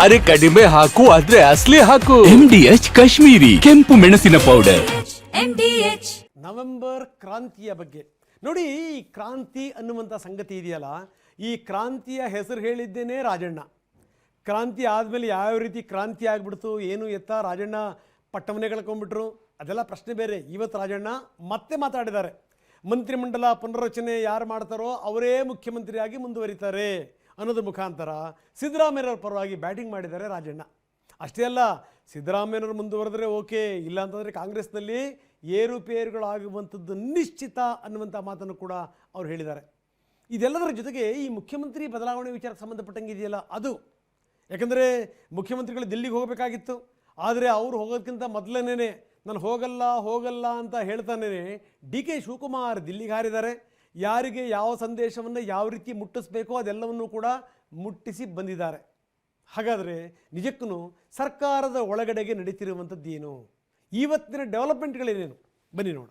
ಅರೆ ಕಡಿಮೆ ಹಾಕು ಆದ್ರೆ ಅಸಲಿ ಹಾಕು. MDH ಕಾಶ್ಮೀರಿ ಕೆಂಪು ಮೆಣಸಿನ ಪೌಡರ್. ನವೆಂಬರ್ ಕ್ರಾಂತಿಯ ಬಗ್ಗೆ ನೋಡಿ. ಈ ಕ್ರಾಂತಿ ಅನ್ನುವಂಥ ಸಂಗತಿ ಇದೆಯಲ್ಲ, ಈ ಕ್ರಾಂತಿಯ ಹೆಸರು ಹೇಳಿದ್ದೇನೆ ರಾಜಣ್ಣ. ಕ್ರಾಂತಿ ಆದಮೇಲೆ ಯಾವ ರೀತಿ ಕ್ರಾಂತಿ ಆಗಿಬಿಡ್ತು ಏನು ಎತ್ತ ರಾಜಣ್ಣ ಪಟ್ಟವನ್ನೇ ಕಳ್ಕೊಂಡ್ಬಿಟ್ರು, ಅದೆಲ್ಲ ಪ್ರಶ್ನೆ ಬೇರೆ. ಇವತ್ತು ರಾಜಣ್ಣ ಮತ್ತೆ ಮಾತಾಡಿದ್ದಾರೆ. ಮಂತ್ರಿಮಂಡಲ ಪುನರ್ರಚನೆ ಯಾರು ಮಾಡ್ತಾರೋ ಅವರೇ ಮುಖ್ಯಮಂತ್ರಿಯಾಗಿ ಮುಂದುವರಿತಾರೆ ಅನ್ನೋದ್ರ ಮುಖಾಂತರ ಸಿದ್ದರಾಮಯ್ಯವ್ರ ಪರವಾಗಿ ಬ್ಯಾಟಿಂಗ್ ಮಾಡಿದ್ದಾರೆ ರಾಜಣ್ಣ. ಅಷ್ಟೇ ಅಲ್ಲ, ಸಿದ್ದರಾಮಯ್ಯವ್ರು ಮುಂದುವರೆದ್ರೆ ಓಕೆ, ಇಲ್ಲ ಅಂತಂದರೆ ಕಾಂಗ್ರೆಸ್ನಲ್ಲಿ ಏರುಪೇರುಗಳಾಗುವಂಥದ್ದು ನಿಶ್ಚಿತ ಅನ್ನುವಂಥ ಮಾತನ್ನು ಕೂಡ ಅವರು ಹೇಳಿದ್ದಾರೆ. ಇದೆಲ್ಲದರ ಜೊತೆಗೆ ಈ ಮುಖ್ಯಮಂತ್ರಿ ಬದಲಾವಣೆ ವಿಚಾರಕ್ಕೆ ಸಂಬಂಧಪಟ್ಟಂಗೆ ಇದೆಯಲ್ಲ ಅದು, ಯಾಕಂದರೆ ಮುಖ್ಯಮಂತ್ರಿಗಳು ದಿಲ್ಲಿಗೆ ಹೋಗಬೇಕಾಗಿತ್ತು. ಆದರೆ ಅವರು ಹೋಗೋದಕ್ಕಿಂತ ಮೊದಲನೇ ನಾನು ಹೋಗಲ್ಲ ಅಂತ ಹೇಳ್ತಾನೇ DK ಶಿವಕುಮಾರ್ ದಿಲ್ಲಿಗೆ ಹಾರಿದ್ದಾರೆ. ಯಾರಿಗೆ ಯಾವ ಸಂದೇಶವನ್ನು ಯಾವ ರೀತಿ ಮುಟ್ಟಿಸ್ಬೇಕೋ ಅದೆಲ್ಲವನ್ನೂ ಕೂಡ ಮುಟ್ಟಿಸಿ ಬಂದಿದ್ದಾರೆ. ಹಾಗಾದರೆ ನಿಜಕ್ಕೂ ಸರ್ಕಾರದ ಒಳಗಡೆಗೆ ನಡೀತಿರುವಂಥದ್ದೇನು, ಇವತ್ತಿನ ಡೆವಲಪ್ಮೆಂಟ್ಗಳೇನೇನು, ಬನ್ನಿ ನೋಡ.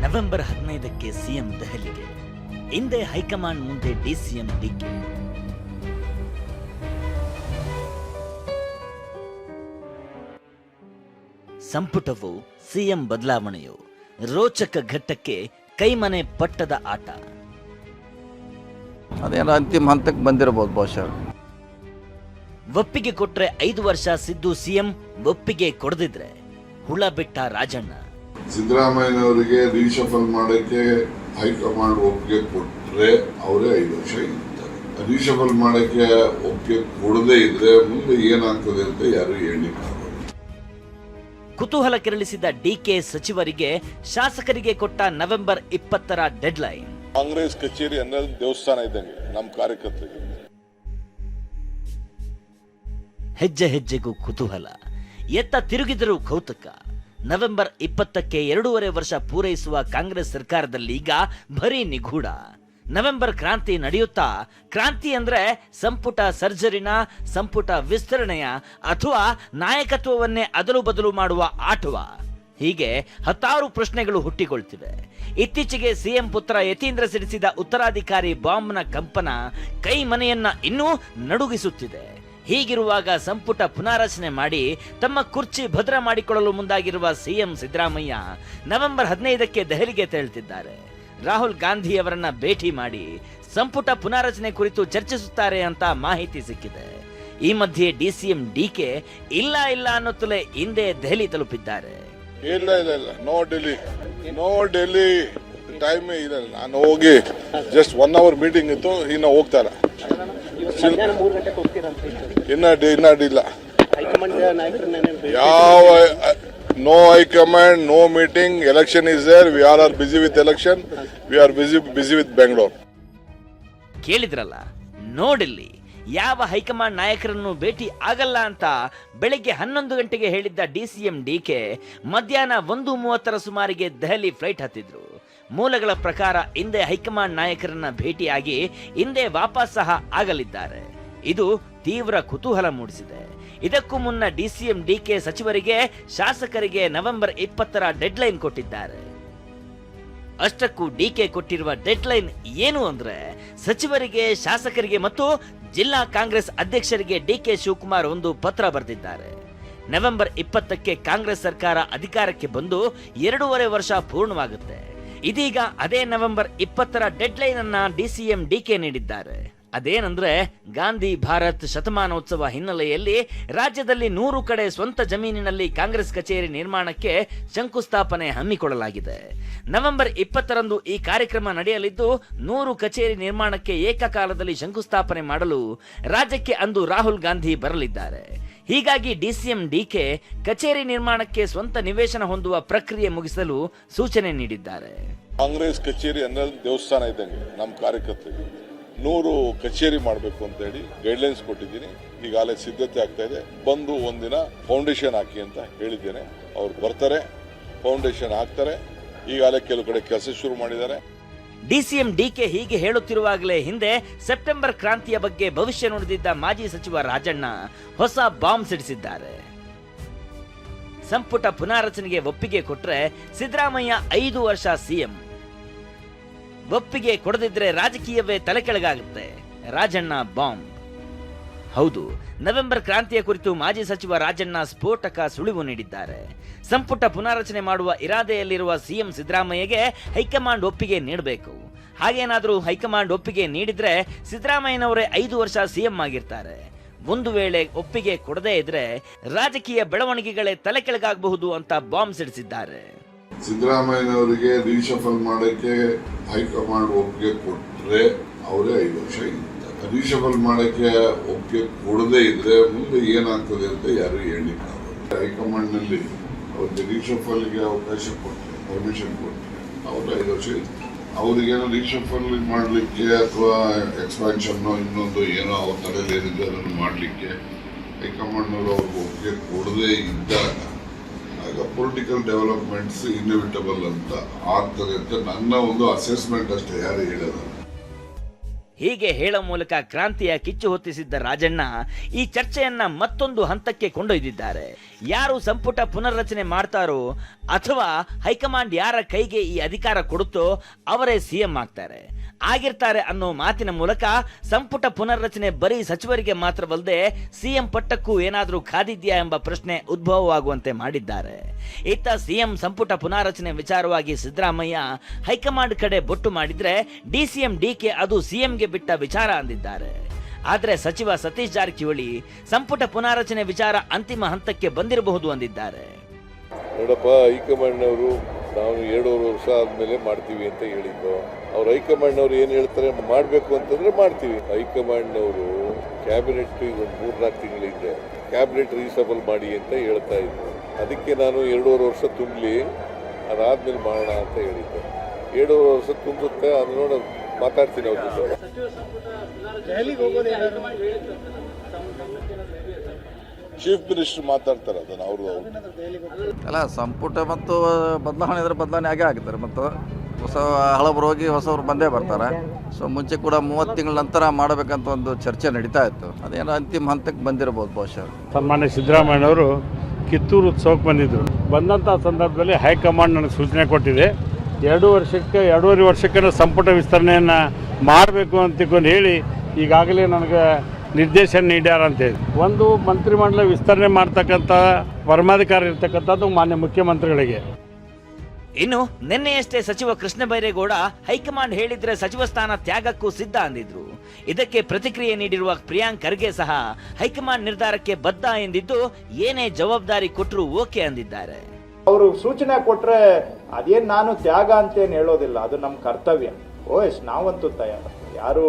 ನವೆಂಬರ್ 15ಕ್ಕೆ ಸಿಎಂ ದೆಹಲಿಗೆ. ಹಿಂದೆ ಹೈಕಮಾಂಡ್ ಮುಂದೆ DCM DK. ಸಂಪುಟವು ಸಿಎಂ ಬದಲಾವಣೆಯು ರೋಚಕ ಘಟ್ಟಕ್ಕೆ ಕೈಮನೆ ಪಟ್ಟದ ಆಟ. ಅದೇನೋ ಅಂತಿಮ ಹಂತಕ್ಕೆ ಬಂದಿರಬಹುದು ಬಹುಶಃ. ಒಪ್ಪಿಗೆ ಕೊಟ್ರೆ 5 ವರ್ಷ ಸಿದ್ದು ಸಿಎಂ, ಒಪ್ಪಿಗೆ ಕೊಡದಿದ್ರೆ ಹುಳ ಬಿಟ್ಟ ರಾಜಣ್ಣ. ಸಿದ್ದರಾಮಯ್ಯನವರಿಗೆ ರೀಶಫಲ್ ಮಾಡಕ್ಕೆ ಹೈಕಮಾಂಡ್ ಒಪ್ಪಿಗೆ ಕೊಟ್ರೆ ಅವರೇ 5 ವರ್ಷ ಇರ್ತಾರೆ. ರೀಶಫಲ್ ಮಾಡಕ್ಕೆ ಒಪ್ಪಿಗೆ ಕೊಡದೇ ಇದ್ರೆ ಮುಂದೆ ಏನಾಗ್ತದೆ ಅಂತ ಯಾರು ಹೇಳಿಲ್ಲ. ಕುತೂಹಲ ಕೆರಳಿಸಿದ DK ಸಚಿವರಿಗೆ ಶಾಸಕರಿಗೆ ಕೊಟ್ಟ ನವೆಂಬರ್ 20ರ ಡೆಡ್ಲೈನ್. ಕಾಂಗ್ರೆಸ್ ಕಚೇರಿ ಅನ್ನೋದು ದೇವಸ್ಥಾನ ಇದ್ದಂಗೆ ನಮ್ಮ ಕಾರ್ಯಕರ್ತರಿಗೆ. ಹೆಜ್ಜೆ ಹೆಜ್ಜೆಗೂ ಕುತೂಹಲ, ಎತ್ತ ತಿರುಗಿದರೂ ಕೌತುಕ. ನವೆಂಬರ್ 20ಕ್ಕೆ 2.5 ವರ್ಷ ಪೂರೈಸುವ ಕಾಂಗ್ರೆಸ್ ಸರ್ಕಾರದಲ್ಲಿ ಈಗ ಭರಿ ನಿಗೂಢ. ನವೆಂಬರ್ ಕ್ರಾಂತಿ ನಡೆಯುತ್ತಾ? ಕ್ರಾಂತಿ ಅಂದ್ರೆ ಸಂಪುಟ ಸರ್ಜರಿನ, ಸಂಪುಟ ವಿಸ್ತರಣೆಯ, ಅಥವಾ ನಾಯಕತ್ವವನ್ನೇ ಅದಲು ಬದಲು ಮಾಡುವ ಆಟವ? ಹೀಗೆ 10 ಪ್ರಶ್ನೆಗಳು ಹುಟ್ಟಿಕೊಳ್ತಿವೆ. ಇತ್ತೀಚೆಗೆ ಸಿಎಂ ಪುತ್ರ ಯತೀಂದ್ರ ಸಿಡಿಸಿದ ಉತ್ತರಾಧಿಕಾರಿ ಬಾಂಬ್ನ ಕಂಪನ ಕೈ ಮನೆಯನ್ನ ಇನ್ನೂ ನಡುಗಿಸುತ್ತಿದೆ. ಹೀಗಿರುವಾಗ ಸಂಪುಟ ಪುನಾರಚನೆ ಮಾಡಿ ತಮ್ಮ ಕುರ್ಚಿ ಭದ್ರ ಮಾಡಿಕೊಳ್ಳಲು ಮುಂದಾಗಿರುವ ಸಿಎಂ ಸಿದ್ದರಾಮಯ್ಯ ನವೆಂಬರ್ 15ಕ್ಕೆ ದೆಹಲಿಗೆ ತೆರಳುತ್ತಿದ್ದಾರೆ. ರಾಹುಲ್ ಗಾಂಧಿ ಅವರನ್ನ ಭೇಟಿ ಮಾಡಿ ಸಂಪುಟ ಪುನಾರಚನೆ ಕುರಿತು ಚರ್ಚಿಸುತ್ತಾರೆ ಅಂತ ಮಾಹಿತಿ ಸಿಕ್ಕಿದೆ. ಈ ಮಧ್ಯೆ DCM DK ಇಲ್ಲ ಅನ್ನುತ್ತಲೇ ಹಿಂದೆ ದೆಹಲಿ ತಲುಪಿದ್ದಾರೆ. ಇಲ್ಲ ನೋ ಡೆಲ್ಲಿ ಟೈಮ್ ಇದೆ. ನಾನು ಹೋಗಿ ಜಸ್ಟ್ 1 hour ಮೀಟಿಂಗ್ ಇತ್ತು, ಇನ್ನು ಹೋಗ್ತಾರ. ಇನ್ನ ಇಲ್ಲ ಯಾವ no high command, no meeting. Election is there, we are busy with election, we are busy with Bengaluru. ಕೇಳಿದ್ರಲ್ಲ, ನೋಡಿಲ್ಲಿ ಯಾವ ಹೈಕಮಾಂಡ್ ನಾಯಕರನ್ನು ಭೇಟಿ ಆಗಲ್ಲ ಅಂತ ಬೆಳಿಗ್ಗೆ 11 ಗಂಟೆಗೆ ಹೇಳಿದ್ದ DCM DK ಮಧ್ಯಾಹ್ನ 1:30 ಸುಮಾರಿಗೆ ದೆಹಲಿ ಫ್ಲೈಟ್ ಹತ್ತಿದ್ರು. ಮೂಲಗಳ ಪ್ರಕಾರ ಹಿಂದೆ ಹೈಕಮಾಂಡ್ ನಾಯಕರನ್ನ ಭೇಟಿಯಾಗಿ ಹಿಂದೆ ವಾಪಸ್ ಸಹ ಆಗಲಿದ್ದಾರೆ. ಇದು ತೀವ್ರ ಕುತೂಹಲ ಮೂಡಿಸಿದೆ. ಇದಕ್ಕೂ ಮುನ್ನ DCM DK ಸಚಿವರಿಗೆ, ಶಾಸಕರಿಗೆ ನವೆಂಬರ್ 20ರ ಡೆಡ್ಲೈನ್ ಕೊಟ್ಟಿದ್ದಾರೆ. ಅಷ್ಟಕ್ಕೂ DK ಕೊಟ್ಟಿರುವ ಡೆಡ್ಲೈನ್ ಏನು ಅಂದ್ರೆ, ಸಚಿವರಿಗೆ, ಶಾಸಕರಿಗೆ ಮತ್ತು ಜಿಲ್ಲಾ ಕಾಂಗ್ರೆಸ್ ಅಧ್ಯಕ್ಷರಿಗೆ DK ಶಿವಕುಮಾರ್ ಒಂದು ಪತ್ರ ಬರೆದಿದ್ದಾರೆ. ನವೆಂಬರ್ 20ಕ್ಕೆ ಕಾಂಗ್ರೆಸ್ ಸರ್ಕಾರ ಅಧಿಕಾರಕ್ಕೆ ಬಂದು 2.5 ವರ್ಷ ಪೂರ್ಣವಾಗುತ್ತೆ. ಇದೀಗ ಅದೇ ನವೆಂಬರ್ 20ರ ಡೆಡ್ಲೈನ್ ಅನ್ನ DCM DK ನೀಡಿದ್ದಾರೆ. ಅದೇನಂದ್ರೆ, ಗಾಂಧಿ ಭಾರತ್ ಶತಮಾನೋತ್ಸವ ಹಿನ್ನೆಲೆಯಲ್ಲಿ ರಾಜ್ಯದಲ್ಲಿ 100 ಕಡೆ ಸ್ವಂತ ಜಮೀನಿನಲ್ಲಿ ಕಾಂಗ್ರೆಸ್ ಕಚೇರಿ ನಿರ್ಮಾಣಕ್ಕೆ ಶಂಕುಸ್ಥಾಪನೆ ಹಮ್ಮಿಕೊಳ್ಳಲಾಗಿದೆ. ನವೆಂಬರ್ 20ರಂದು ಈ ಕಾರ್ಯಕ್ರಮ ನಡೆಯಲಿದ್ದು, 100 ಕಚೇರಿ ನಿರ್ಮಾಣಕ್ಕೆ ಏಕಕಾಲದಲ್ಲಿ ಶಂಕುಸ್ಥಾಪನೆ ಮಾಡಲು ರಾಜ್ಯಕ್ಕೆ ಅಂದು ರಾಹುಲ್ ಗಾಂಧಿ ಬರಲಿದ್ದಾರೆ. ಹೀಗಾಗಿ DCM DK ಕಚೇರಿ ನಿರ್ಮಾಣಕ್ಕೆ ಸ್ವಂತ ನಿವೇಶನ ಹೊಂದುವ ಪ್ರಕ್ರಿಯೆ ಮುಗಿಸಲು ಸೂಚನೆ ನೀಡಿದ್ದಾರೆ. ಕಾಂಗ್ರೆಸ್ ಕಚೇರಿ ಅನ್ನೋದು ದೇವಸ್ಥಾನ ಇದ್ದಂಗೆ ನಮ್ಮ ಕಾರ್ಯಕರ್ತರಿಗೆ. 100 ಕಚೇರಿ ಮಾಡಬೇಕು ಅಂತ ಹೇಳಿ ಗೈಡ್ಲೈನ್ಸ್ ಕೊಟ್ಟಿದ್ದೀನಿ. ಈಗಾಗಲೇ ಸಿದ್ಧತೆ ಆಗ್ತಾ ಇದೆ. ಬಂದು ಒಂದಿನ ಫೌಂಡೇಶನ್ ಹಾಕಿ ಅಂತ ಹೇಳಿದ್ದೇನೆ. ಅವ್ರು ಬರ್ತಾರೆ, ಫೌಂಡೇಶನ್ ಹಾಕ್ತಾರೆ. ಈಗಾಗಲೇ ಕೆಲವು ಕಡೆ ಕೆಲಸ ಶುರು ಮಾಡಿದ್ದಾರೆ. DCM DK ಹೀಗೆ ಹೇಳುತ್ತಿರುವಾಗಲೇ ಹಿಂದೆ ಸೆಪ್ಟೆಂಬರ್ ಕ್ರಾಂತಿಯ ಬಗ್ಗೆ ಭವಿಷ್ಯ ನುಡಿದಿದ್ದ ಮಾಜಿ ಸಚಿವ ರಾಜಣ್ಣ ಹೊಸ ಬಾಂಬ್ ಸಿಡಿಸಿದ್ದಾರೆ. ಸಂಪುಟ ಪುನಾರಚನೆಗೆ ಒಪ್ಪಿಗೆ ಕೊಟ್ರೆ ಸಿದ್ದರಾಮಯ್ಯ 5 ವರ್ಷ ಸಿಎಂ. ಒಪ್ಪಿಗೆ ಕೊಡದಿದ್ರೆ ರಾಜಕೀಯವೇ ತಲೆಕೆಳಗಾಗುತ್ತೆ. ರಾಜಣ್ಣ ಬಾಂಬ್. ಹೌದು, ನವೆಂಬರ್ ಕ್ರಾಂತಿಯ ಕುರಿತು ಮಾಜಿ ಸಚಿವ ರಾಜಣ್ಣ ಸ್ಫೋಟಕ ಸುಳಿವು ನೀಡಿದ್ದಾರೆ. ಸಂಪುಟ ಪುನಾರಚನೆ ಮಾಡುವ ಇರಾದೆಯಲ್ಲಿರುವ ಸಿಎಂ ಸಿದ್ದರಾಮಯ್ಯಗೆ ಹೈಕಮಾಂಡ್ ಒಪ್ಪಿಗೆ ನೀಡಬೇಕು. ಹಾಗೇನಾದರೂ ಹೈಕಮಾಂಡ್ ಒಪ್ಪಿಗೆ ನೀಡಿದ್ರೆ ಸಿದ್ದರಾಮಯ್ಯನವರೇ 5 ವರ್ಷ ಸಿಎಂ ಆಗಿರ್ತಾರೆ. ಒಂದು ವೇಳೆ ಒಪ್ಪಿಗೆ ಕೊಡದೇ ಇದ್ರೆ ರಾಜಕೀಯ ಬೆಳವಣಿಗೆಗಳೇ ತಲೆಕೆಳಗಾಗಬಹುದು ಅಂತ ಬಾಂಬ್ ಸಿಡಿಸಿದ್ದಾರೆ. ಸಿದ್ದರಾಮಯ್ಯನವರಿಗೆ ರೀಶಫಲ್ ಮಾಡಕ್ಕೆ ಹೈಕಮಾಂಡ್ ಒಪ್ಪಿಗೆ ಕೊಟ್ರೆ ಅವರೇ 5 ವರ್ಷ ಇರ್ತಾರೆ. ರೀಶಫಲ್ ಮಾಡಕ್ಕೆ ಒಪ್ಪಿಗೆ ಕೊಡದೇ ಇದ್ರೆ ಮುಂದೆ ಏನಾಗ್ತದೆ ಅಂತ ಯಾರು ಹೇಳಿಕ್ಕಾಗಲ್ಲ. ಹೈಕಮಾಂಡ್ ನಲ್ಲಿ ಅವ್ರಿಗೆ ರೀಶಫಲ್ಗೆ ಅವಕಾಶ ಕೊಟ್ಟರೆ, ಪರ್ಮಿಷನ್ ಕೊಟ್ಟರೆ ಅವರು 5 ವರ್ಷ ಇರ್ತಾರೆ. ಅವ್ರಿಗೇನೋ ರೀಶಫಲ್ ಮಾಡಲಿಕ್ಕೆ ಅಥವಾ ಎಕ್ಸ್ಪಾನ್ಷನ್ ಇನ್ನೊಂದು ಏನೋ ಅವ್ರ ತಲೆಯಲ್ಲಿ ಏನಿದೆ ಅದನ್ನು ಮಾಡಲಿಕ್ಕೆ ಹೈಕಮಾಂಡ್ನವರು ಅವ್ರಿಗೆ ಒಪ್ಪಿಗೆ ಕೊಡದೇ ಇದ್ದಾಗ ಆಗ ಪೊಲಿಟಿಕಲ್ ಡೆವಲಪ್ಮೆಂಟ್ಸ್ ಇನ್ಎವಿಟಬಲ್ ಅಂತ ಆಗ್ತದೆ ಅಂತ ನನ್ನ ಒಂದು ಅಸೆಸ್ಮೆಂಟ್ ಅಷ್ಟೇ, ಯಾರು ಹೇಳೋದು. ಹೀಗೆ ಹೇಳೋ ಮೂಲಕ ಕ್ರಾಂತಿಯ ಕಿಚ್ಚು ಹೊತ್ತಿಸಿದ್ದ ರಾಜಣ್ಣ ಈ ಚರ್ಚೆಯನ್ನ ಮತ್ತೊಂದು ಹಂತಕ್ಕೆ ಕೊಂಡೊಯ್ದಿದ್ದಾರೆ. ಯಾರು ಸಂಪುಟ ಪುನರ್ರಚನೆ ಮಾಡ್ತಾರೋ ಅಥವಾ ಹೈಕಮಾಂಡ್ ಯಾರ ಕೈಗೆ ಈ ಅಧಿಕಾರ ಕೊಡುತ್ತೋ ಅವರೇ ಸಿಎಂ ಆಗಿರ್ತಾರೆ ಅನ್ನೋ ಮಾತಿನ ಮೂಲಕ ಸಂಪುಟ ಪುನರ್ರಚನೆ ಬರೀ ಸಚಿವರಿಗೆ ಮಾತ್ರವಲ್ಲದೆ ಸಿಎಂ ಪಟ್ಟಕ್ಕೂ ಏನಾದರೂ ಕಾದಿದ್ಯಾ ಎಂಬ ಪ್ರಶ್ನೆ ಉದ್ಭವವಾಗುವಂತೆ ಮಾಡಿದ್ದಾರೆ. ಇತ್ತ ಸಿಎಂ ಸಂಪುಟ ಪುನಾರಚನೆ ವಿಚಾರವಾಗಿ ಸಿದ್ದರಾಮಯ್ಯ ಹೈಕಮಾಂಡ್ ಕಡೆ ಬೊಟ್ಟು ಮಾಡಿದ್ರೆ ಡಿಸಿಎಂ ಡಿಕೆ ಅದು ಸಿಎಂಗೆ ಬಿಟ್ಟ ವಿಚಾರ ಅಂದಿದ್ದಾರೆ. ಆದರೆ ಸಚಿವ ಸತೀಶ್ ಜಾರಕಿಹೊಳಿ ಸಂಪುಟ ಪುನಾರಚನೆ ವಿಚಾರ ಅಂತಿಮ ಹಂತಕ್ಕೆ ಬಂದಿರಬಹುದು ಅಂದಿದ್ದಾರೆ. ನೋಡಪ್ಪ, ಹೈಕಮಾಂಡ್ನವರು ನಾವು 2.5 ವರ್ಷ ಆದ್ಮೇಲೆ ಮಾಡ್ತೀವಿ ಅಂತ ಹೇಳಿದ್ದು. ಅವ್ರು ಹೈಕಮಾಂಡ್ನವ್ರು ಏನು ಹೇಳ್ತಾರೆ ಮಾಡಬೇಕು ಅಂತಂದ್ರೆ ಮಾಡ್ತೀವಿ. ಹೈಕಮಾಂಡ್ನವರು ಕ್ಯಾಬಿನೆಟ್ ಒಂದು 3-4 ತಿಂಗಳಿಂದ ಕ್ಯಾಬಿನೆಟ್ ರೀಸಬಲ್ ಮಾಡಿ ಅಂತ ಹೇಳ್ತಾ ಇದ್ರು. ಅದಕ್ಕೆ ನಾನು 2.5 ವರ್ಷ ತುಂಬಲಿ, ಅದಾದ್ಮೇಲೆ ಮಾಡೋಣ ಅಂತ ಹೇಳಿದ್ದೆ. 2.5 ವರ್ಷ ತುಂಬುತ್ತೆ, ಅದು ನೋಡಿ ಮಾತಾಡ್ತೀನಿ ಅವ್ರ ಜೊತೆ. ಚೀಫ್ ಮಿನಿಸ್ಟರ್ ಮಾತಾಡ್ತಾರೆ ಅದನ್ನು ಅವ್ರದ್ದು. ಅಲ್ಲ, ಸಂಪುಟ ಮತ್ತು ಬದಲಾವಣೆ ಇದ್ರೆ ಬದಲಾವಣೆ ಆಗೇ ಆಗ್ತಾರೆ. ಮತ್ತು ಹೊಸ ಹಳಬರು ಹೋಗಿ ಹೊಸವ್ರು ಬಂದೇ ಬರ್ತಾರೆ. ಸೊ ಮುಂಚೆ ಕೂಡ 30 ತಿಂಗಳ ನಂತರ ಮಾಡಬೇಕಂತ ಒಂದು ಚರ್ಚೆ ನಡೀತಾ ಇತ್ತು. ಅದೇನೋ ಅಂತಿಮ ಹಂತಕ್ಕೆ ಬಂದಿರಬಹುದು ಬಹುಶಃ. ಸನ್ಮಾನ್ಯ ಸಿದ್ದರಾಮಯ್ಯನವರು ಕಿತ್ತೂರು ಉತ್ಸವಕ್ಕೆ ಬಂದಿದ್ದರು. ಬಂದಂಥ ಸಂದರ್ಭದಲ್ಲಿ ಹೈಕಮಾಂಡ್ ನನಗೆ ಸೂಚನೆ ಕೊಟ್ಟಿದೆ, 2.5 ವರ್ಷಕ್ಕೆ ಸಂಪುಟ ವಿಸ್ತರಣೆಯನ್ನು ಮಾಡಬೇಕು ಅಂತಕೊಂಡು ಹೇಳಿ ಈಗಾಗಲೇ ನನಗೆ ನಿರ್ದೇಶನ ನೀಡ್ಯಾರ ಅಂತೇಳಿ. ಒಂದು ಮಂತ್ರಿಮಂಡಲ ವಿಸ್ತರಣೆ ಮಾಡ್ತಕ್ಕಂಥ ಪರಮಾಧಿಕಾರ ಇರ್ತಕ್ಕಂಥದ್ದು ಮಾನ್ಯ ಮುಖ್ಯಮಂತ್ರಿಗಳಿಗೆ. ಇನ್ನು ನಿನ್ನೆಯಷ್ಟೇ ಸಚಿವ ಕೃಷ್ಣ ಬೈರೇಗೌಡ ಹೈಕಮಾಂಡ್ ಹೇಳಿದ್ರೆ ಸಚಿವ ಸ್ಥಾನ ತ್ಯಾಗಕ್ಕೂ ಸಿದ್ಧ ಅಂದಿದ್ರು. ಇದಕ್ಕೆ ಪ್ರತಿಕ್ರಿಯೆ ನೀಡಿರುವ ಪ್ರಿಯಾಂಕ್ ಖರ್ಗೆ ಸಹ ಹೈಕಮಾಂಡ್ ನಿರ್ಧಾರಕ್ಕೆ ಬದ್ಧ ಎಂದಿದ್ದು ಏನೇ ಜವಾಬ್ದಾರಿ ಕೊಟ್ಟರು ಓಕೆ ಅಂದಿದ್ದಾರೆ. ಅವರು ಸೂಚನೆ ಕೊಟ್ರೆ ಅದೇನು ನಾನು ತ್ಯಾಗ ಅಂತೇನು ಹೇಳೋದಿಲ್ಲ, ಅದು ನಮ್ಮ ಕರ್ತವ್ಯ. ಎಸ್ ನಾವಂತೂ ತಯಾರು. ಯಾರು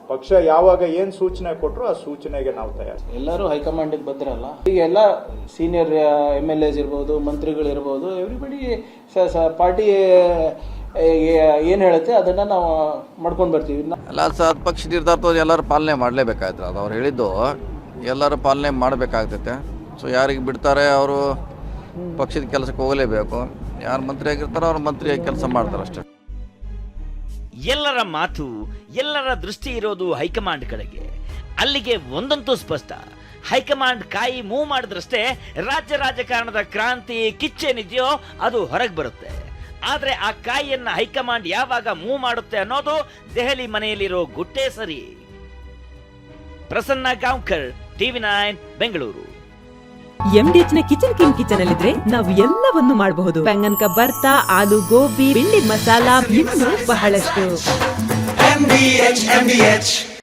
ಪಕ್ಷ ಯಾವಾಗ ಏನು ಸೂಚನೆ ಕೊಟ್ಟರು ಆ ಸೂಚನೆಗೆ ನಾವು ತಯಾರು. ಎಲ್ಲರೂ ಹೈಕಮಾಂಡಿಗೆ ಬದ್ರಲ್ಲ. ಈಗ ಎಲ್ಲ ಸೀನಿಯರ್ MLAs ಇರ್ಬೋದು, ಮಂತ್ರಿಗಳಿರ್ಬೋದು, ಎವ್ರಿಬಡಿ ಪಾರ್ಟಿ ಏನು ಹೇಳುತ್ತೆ ಅದನ್ನು ನಾವು ಮಾಡ್ಕೊಂಡು ಬರ್ತೀವಿ. ಎಲ್ಲ ಪಕ್ಷ ನಿರ್ಧಾರ ಎಲ್ಲರೂ ಪಾಲನೆ ಮಾಡಲೇಬೇಕಾಯ್ತು. ಅದು ಅವ್ರು ಹೇಳಿದ್ದು ಎಲ್ಲರೂ ಪಾಲನೆ ಮಾಡಬೇಕಾಗ್ತೈತೆ. ಸೊ ಯಾರಿಗೆ ಬಿಡ್ತಾರೆ ಅವರು ಪಕ್ಷದ ಕೆಲಸಕ್ಕೆ ಹೋಗಲೇಬೇಕು. ಯಾರು ಮಂತ್ರಿ ಆಗಿರ್ತಾರೋ ಅವ್ರು ಮಂತ್ರಿಯಾಗಿ ಕೆಲಸ ಮಾಡ್ತಾರೆ ಅಷ್ಟೇ. ಎಲ್ಲರ ಮಾತು, ಎಲ್ಲರ ದೃಷ್ಟಿ ಇರೋದು ಹೈಕಮಾಂಡ್ ಕಡೆಗೆ. ಅಲ್ಲಿಗೆ ಒಂದಂತೂ ಸ್ಪಷ್ಟ, ಹೈಕಮಾಂಡ್ ಕಾಯಿ ಮೂವ್ ಮಾಡಿದ್ರಷ್ಟೇ ರಾಜ್ಯ ರಾಜಕಾರಣದ ಕ್ರಾಂತಿ ಕಿಚ್ಚೇನಿದೆಯೋ ಅದು ಹೊರಗೆ ಬರುತ್ತೆ. ಆದ್ರೆ ಆ ಕಾಯಿಯನ್ನ ಹೈಕಮಾಂಡ್ ಯಾವಾಗ ಮೂವ್ ಮಾಡುತ್ತೆ ಅನ್ನೋದು ದೆಹಲಿ ಮನೆಯಲ್ಲಿರೋ ಗುಟ್ಟೆ ಸರಿ. ಪ್ರಸನ್ನ ಗಾಂವ್ಕರ್, TV9 ಬೆಂಗಳೂರು. MDH ನ ಕಿಚನ್ ಕಿಂಗ್ ಕಿಚನ್ ಅಲ್ಲಿದ್ರೆ ನಾವು ಎಲ್ಲವನ್ನು ಮಾಡಬಹುದು. ಬೆಂಗನ್ಕ ಬರ್ತಾ, ಆಲೂ ಗೋಬಿ, ಭಿಂಡಿ ಮಸಾಲಾ, ಇನ್ನೂ ಬಹಳಷ್ಟು.